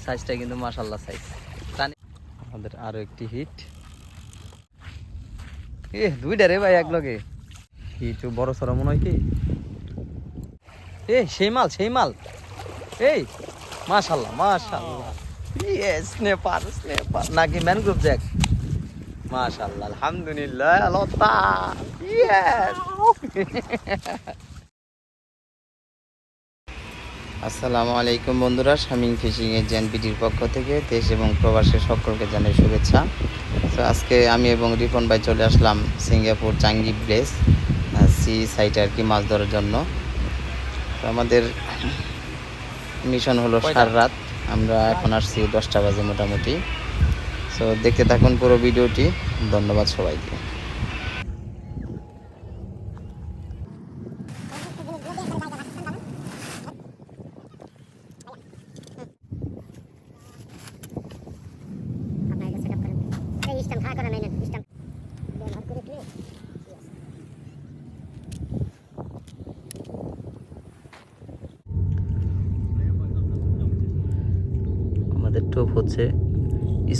সাইজটা কিন্তু মাশাআল্লাহ সাইজ। আমাদের আরো একটি হিট, দুইটা রে ভাই একলগে হিট। বড় সড়ো মনে হয় কি, সেই মাল সেই মাল। এই মাশাআল্লাহ মাশাআল্লাহ, স্নেপার স্নেপার নাকি ম্যানগ্রোভ জ্যাক। মাশাআল্লাহ আলহামদুলিল্লাহ লতা। আসসালামু আলাইকুম বন্ধুরা, শামিং ফিশিং এর জেএনপিটির পক্ষ থেকে দেশ এবং প্রবাসের সকলকে জানাই শুভেচ্ছা। তো আজকে আমি এবং রিপন ভাই চলে আসলাম সিঙ্গাপুর চাঙ্গি ব্লেস সি সাইটে আর কি মাছ ধরার জন্য। তো আমাদের মিশন হলো সারা রাত, আমরা এখন আসছি 10টা বাজে মোটামুটি। সো দেখতে থাকুন পুরো ভিডিওটি, ধন্যবাদ সবাইকে। আমাদের টোপ হচ্ছে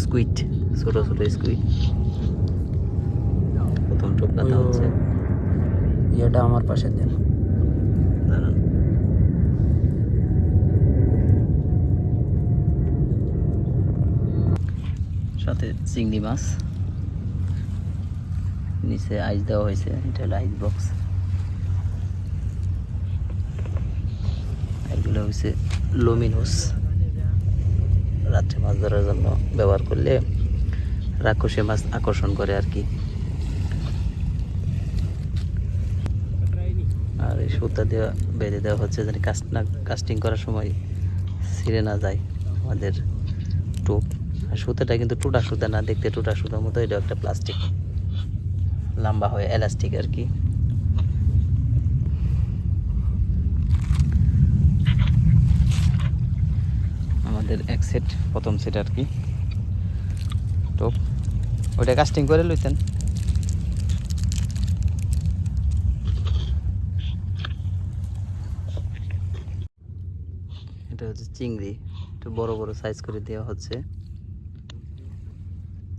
স্কুইড, ছোট ছোট স্কুইড। প্রথম টোপ কাটা হচ্ছে। এটা আমার পাশে দেন, দাঁড়ান। সাথে চিংড়ি মাছ, নিচে আইস দেওয়া হয়েছে, এটা হলো আইস বক্স। এগুলো হচ্ছে লুমিনোস, রাত্রে মাছ ধরার জন্য ব্যবহার করলে রাক্ষসে মাছ আকর্ষণ করে আর কি। আর এই সুতা দেওয়া বেঁধে দেওয়া হচ্ছে যেন কাস্টিং করার সময় ছিঁড়ে না যায় আমাদের টোপ। আর সুতাটা কিন্তু টুটা সুতা না, দেখতে টুটা সুতার মতো, এটা একটা প্লাস্টিক লম্বা হয় এলাস্টিক আর কি। আমাদের এক সেট, প্রথম সেট আর কি টোপ, ওইটা কাস্টিং করে লইতেন। এটা হচ্ছে চিংড়ি, একটু বড় বড় সাইজ করে দেওয়া হচ্ছে,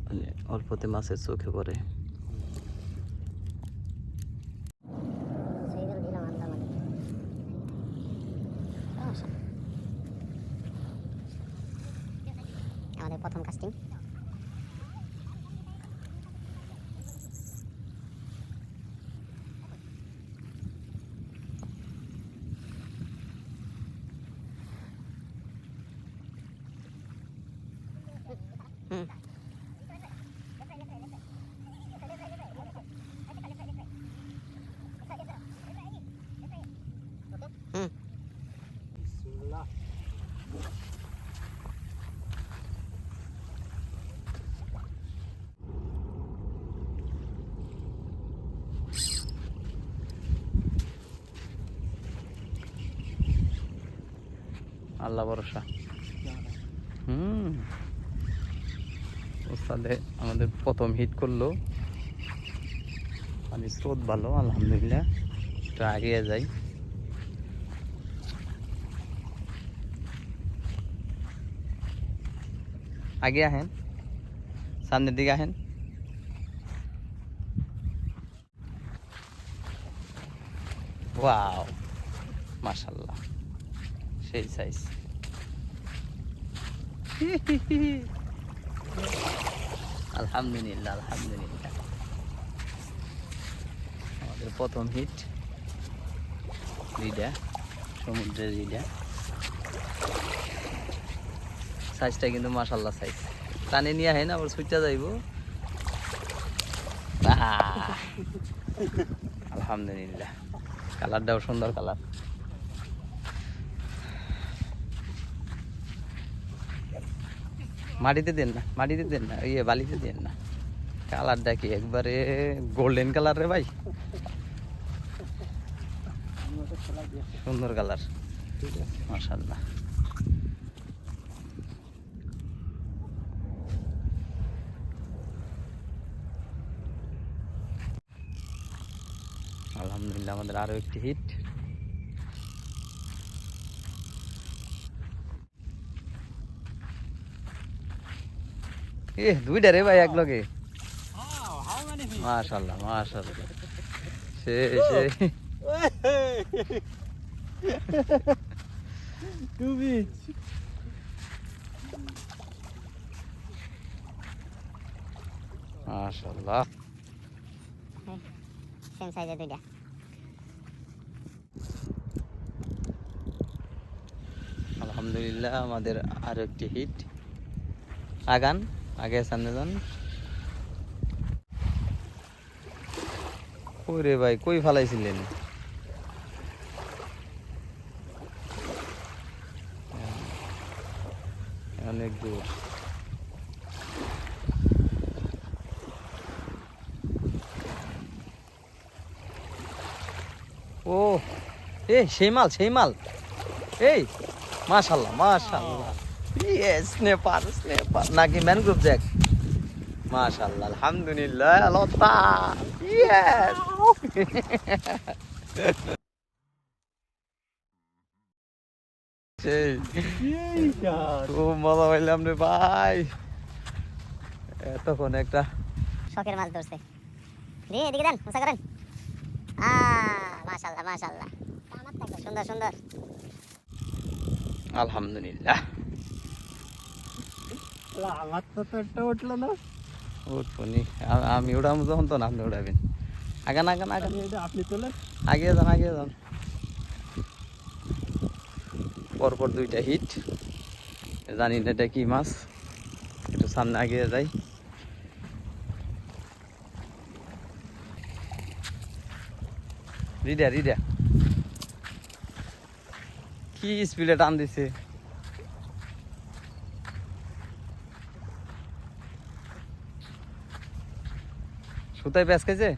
মানে অল্পতে মাছের চোখে পড়ে। আমাদের প্রথম কাস্টিং। আল্লাহ ভরসা। ওস্তাদে আমাদের প্রথম হিট করলো, মানে স্রোত ভালো আলহামদুলিল্লাহ। একটু আগিয়ে যাই, আগে আহেন, সামনের দিকে আহেন। ওয়াও মাশাআল্লাহ, সেই সাইজ। আলহামদুলিল্লাহ আলহামদুলিল্লাহ, আমাদের প্রথম হিট রিডা, সমুদ্রের রিডা। সাইজটা কিন্তু মাশাআল্লাহ সাইজ। টানে নিয়ে আহেন, আবার ছুটতে যাইব। আলহামদুলিল্লাহ, কালারটাও সুন্দর কালার। মাটিতে দেন না, মাটিতে দেন না, বালিতে দেন না। কালারটা কি একবারে গোল্ডেন কালার রে ভাই, সুন্দর কালার মাশাআল্লাহ। আলহামদুলিল্লাহ, আমাদের আরো একটি হিট। এ দুইটা রে ভাই এক লগে মাশাআল্লাহ মাশাআল্লাহ সেই তুমি মাশাআল্লাহ সেম সাইজের দুইটা। আলহামদুলিল্লাহ আমাদের আরো একটি হিট আগান আগে সামনে যান ওরে ভাই কই ফালাইছিলেন অনেক দূর ও সেই মাল এই মাশাআল্লাহ মাশাআল্লাহ ইয়েস স্নেপার নাকি ম্যানগ্রোভ জ্যাক মাশাআল্লাহ আলহামদুলিল্লাহ লতা ইয়েস সেই খুব মজা পাইলাম রে ভাই তখন একটা শখের মাছ ধরছে। রে এদিকে দেন, উঁচা করেন। মাশাআল্লাহ মাশাআল্লাহ, সুন্দর সুন্দর। আলহামদুলিল্লাহ আমার তো একটা উঠলো না। উঠবনি আমি উড়াবো যখন তো আপনি উড়াবেন আগান আপনি তোলেন, আগে যান পরপর দুইটা হিট জানি না এটা কি মাছ একটু সামনে আগিয়ে যাই রিডা কি স্পিডে টান দিছে সুতায় প্যাঁচ খাইছে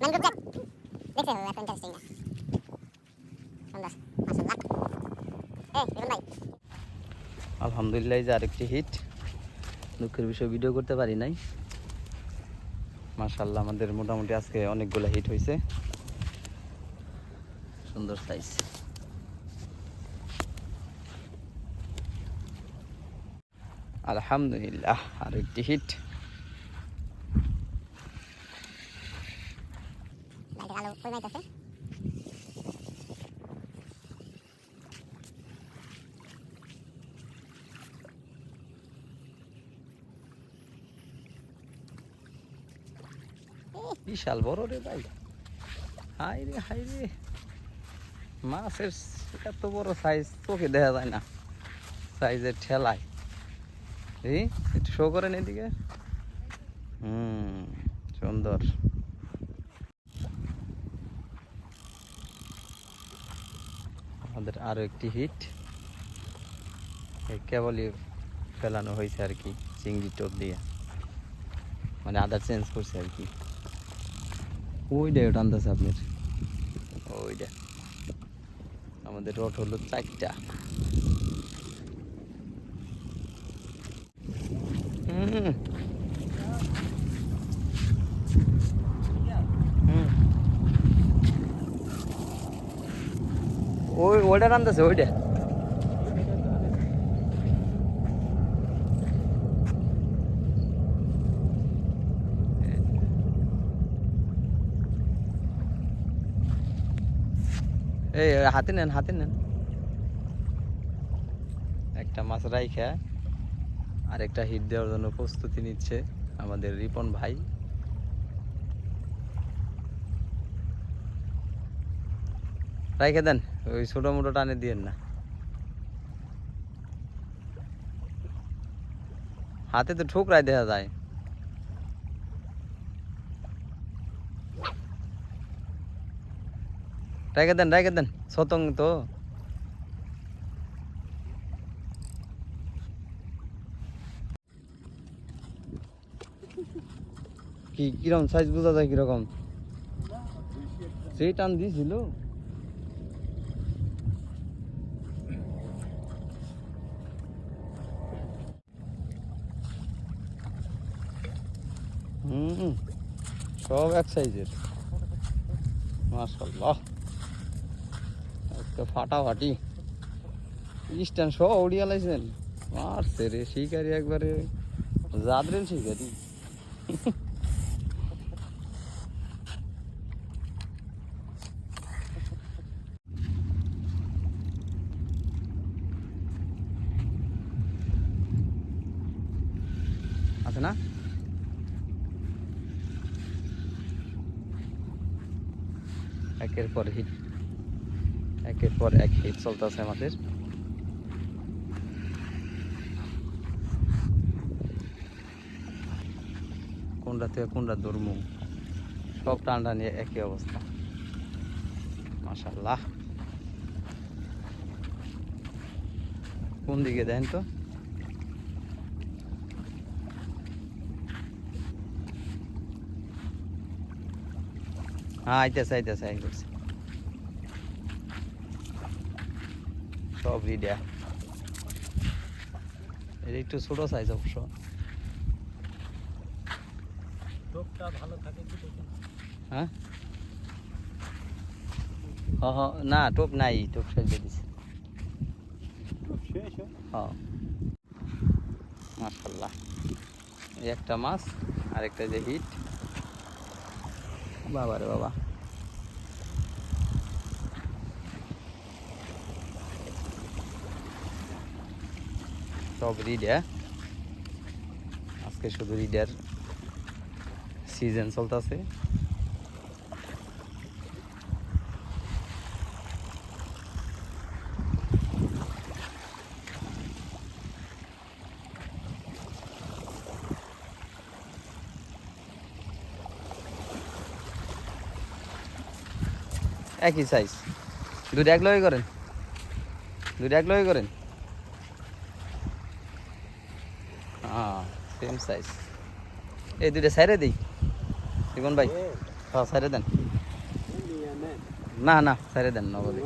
ম্যানগ্রোভ জ্যাক দেখতে হবে, এত ইন্টারেস্টিং না। সুন্দর মাশাআল্লাহ। রিপন ভাই আলহামদুলিল্লাহ এই যে আরেকটি হিট দুঃখের বিষয় ভিডিও করতে পারি নাই মাশাআল্লাহ আমাদের মোটামুটি আজকে অনেকগুলো হিট হয়েছে সুন্দর সাইজ আলহামদুলিল্লাহ আরেকটি হিট লাইটের আলো কই মাইতাছে। বিশাল বড় রে ভাই হাই রে মাছের এত বড় সাইজ চোখে দেখা যায় না সাইজের ঠেলায় এই একটু শো করেন এদিকে সুন্দর আমাদের আরো একটি হিট কেবলই ফেলানো হয়েছে আর কি চিংড়ি টোপ দিয়ে মানে আদার চেঞ্জ করছে আর কি ওইটা টানতেছে আপনার ওইটা আমাদের রড হলো 4টা ওইটা টানতেছে ওইটা এই হাতে নেন একটা মাছ রাইখা আরেকটা হিট দেওয়ার জন্য প্রস্তুতি নিচ্ছে আমাদের রিপন ভাই রাইখে দেন ওই ছোট মোটো টানে দিয়েন না হাতে তো ঠোকরাই দেখা যায় রাইখে দেন সতং তো কিরকম সাইজ বোঝা যায় কিরকম সেই টান দিয়েছিল সব এক সাইজের মাশাআল্লাহ তো ফাটাফাটি স্ট্যান্ড সহ উড়িয়া লাইছেন মারছে রে শিকারি একবারে জাদরেল শিকারি আছে না একের পর হিট একের পর এক হিট চলতেছে আমাদের কোনটা থেকে কোনটা ধর্ম সব টান্ডা নিয়ে একই অবস্থা মাশাআল্লাহ কোন দিকে দেন তো হ্যাঁ আইতেছে সব রিডিয়া এটা একটু ছোট সাইজ অবশ্য টোপটা ভালো থাকে কি দেখুন। হ্যাঁ না টোপ নাই টোপ শেষ দিয়ে দিছে টোপ শেষ হয়। হ্যাঁ মাশাআল্লাহ এই একটা মাছ আর একটা যে হিট বাবা রে বাবা সব রিডা আজকে শুধু রিডার সিজন চলতেছে একই সাইজ দুটো এক লগে করেন হ্যাঁ সেম সাইজ এই দুটো সাইডে দিই জীবন ভাই হ্যাঁ সাইডে দেন না সাইডে দেন নগদে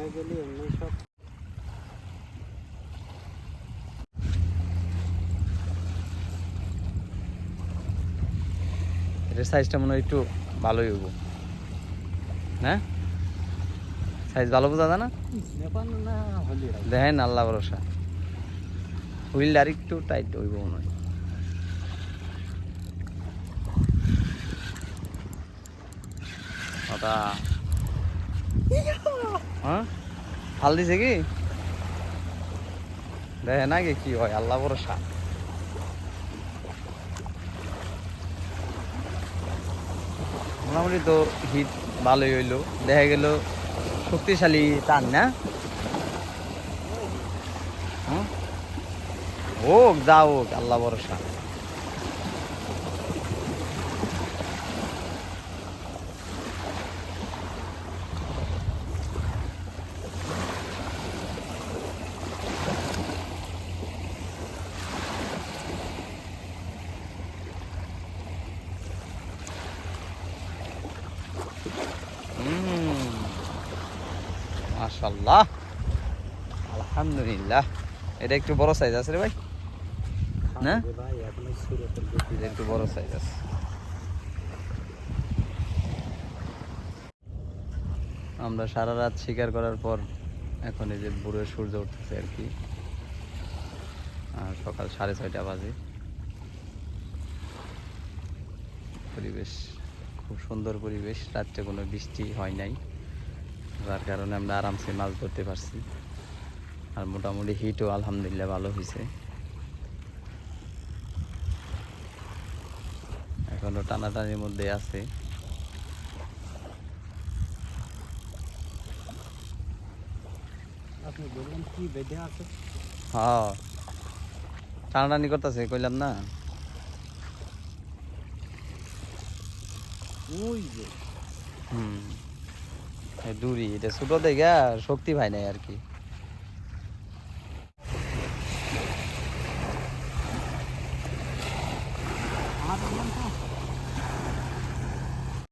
এটার সাইজটা মনে হয় একটু ভালোই হইব হ্যাঁ সাইজ ভালো বোঝা যায় না দেখেন আল্লাহ ভরসা হুইল আর একটু টাইট হইব মনে হয় ওটা হ্যাঁ হাল দিছে কি দেখেন আগে কি হয় আল্লাহ ভরসা মোটামুটি তো হিট ভালোই হইলো দেখা গেল শক্তিশালী টান না হোক যা হোক আল্লাহ ভরসা মাশাআল্লাহ আলহামদুলিল্লাহ এটা একটু বড় সাইজ আছে রে ভাই না ভাই এখন সুরতের এটা একটু বড় সাইজ আছে আমরা সারা রাত শিকার করার পর এখন এই যে ভোরের সূর্য উঠতেছে আর কি আর সকাল 6:30 বাজে পরিবেশ খুব সুন্দর পরিবেশ রাত্রে কোনো বৃষ্টি হয় নাই যার কারণে আমরা আরামসে মাছ ধরতে পারছি আর মোটামুটি হিটও আলহামদুলিল্লাহ ভালো হয়েছে এখনো টানাটানির মধ্যে আছে আপনি বললেন কি বেঁধে আছে হ্যাঁ টানাটানি করতেছে কইলাম না ওই যে দূরি এটা ছোট দেখে শক্তি পাই নাই আর কি